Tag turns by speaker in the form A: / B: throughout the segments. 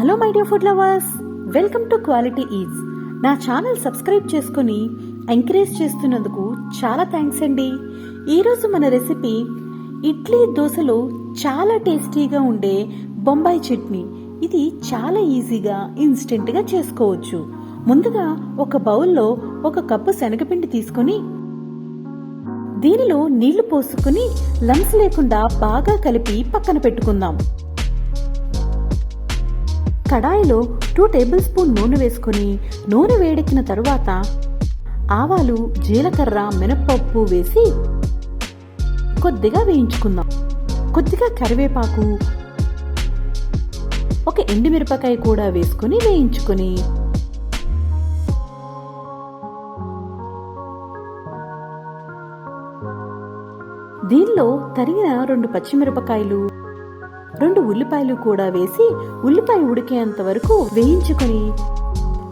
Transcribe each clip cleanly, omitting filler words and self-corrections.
A: Hello my dear food lovers, welcome to quality is. నా channel subscribe చేసుకుని encourage చేస్తున్నందుకు చాలా థ్యాంక్స్ అండి. ఈరోజు మన రెసిపీ ఇడ్లీ దోశలో చాలా టేస్టీగా ఉండే బొంబాయి చట్నీ. ఇది చాలా ఈజీగా ఇన్స్టెంట్గా చేసుకోవచ్చు. ముందుగా ఒక బౌల్లో 1 కప్పు శనగపిండి తీసుకొని దీనిలో నీళ్లు పోసుకుని లంప్స్ లేకుండా బాగా కలిపి పక్కన పెట్టుకుందాం. కడాయిలో 2 టేబుల్ స్పూన్ నూనె వేసుకుని నూనె వేడెక్కిన తరువాత ఆవాలు, జీలకర్ర, మినప్పప్పు వేసి కొద్దిగా వేయించుకుందాం. కొద్దిగా కరివేపాకు, 1 ఎండుమిరపకాయ కూడా వేసుకుని వేయించుకుని దీనిలో తరిగిన 2 పచ్చిమిరపకాయలు, 2 ఉల్లిపాయలు కూడా వేసి ఉల్లిపాయ ఉడికేంత వరకు వేయించుకుని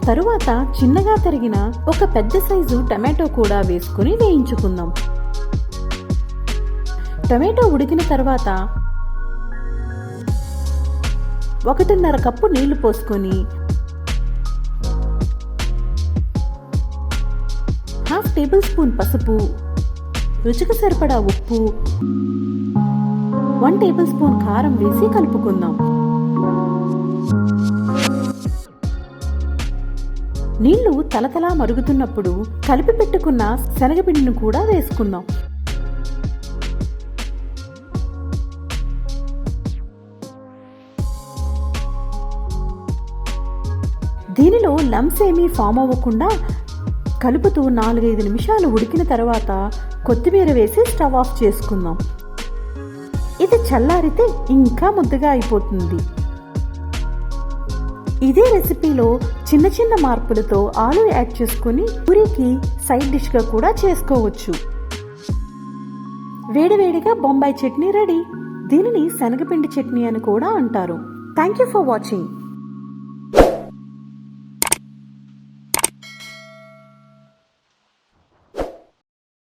A: తరువాత చిన్నగా తరిగిన 1 పెద్ద సైజు టమాటో కూడా వేసుకుని వేయించుకుందాం. టమాటో ఉడికిన తర్వాత 1.5 కప్పు నీళ్లు పోసుకొని 1/2 టేబుల్ స్పూన్ పసుపు, రుచికి సరిపడా ఉప్పు, 1 టేబుల్ స్పూన్ కారం వేసి కలుపుకుందాం. నీళ్లు తలతలా మరుగుతున్నప్పుడు కలిపి పెట్టుకున్న శనగపిండిని కూడా వేసుకుందాం. దీనిలో లంప్స్ ఏమీ ఫామ్ అవ్వకుండా కలుపుతూ 4-5 నిమిషాలు ఉడికిన తర్వాత కొత్తిమీర వేసి స్టవ్ ఆఫ్ చేసుకుందాం. ఇది చల్లారితే ఇంకా ముద్దగా అయిపోతుంది. ఇదే రెసిపీలో చిన్న చిన్న మార్పులతో ఆలు యాడ్ చేసుకుని పూరీకి సైడ్ డిష్ గా కూడా చేసుకోవచ్చు. వేడివేడిగా బొంబాయి చట్నీ రెడీ. దీనిని శనగపిండి చట్నీ అని కూడా అంటారు. Thank you for watching.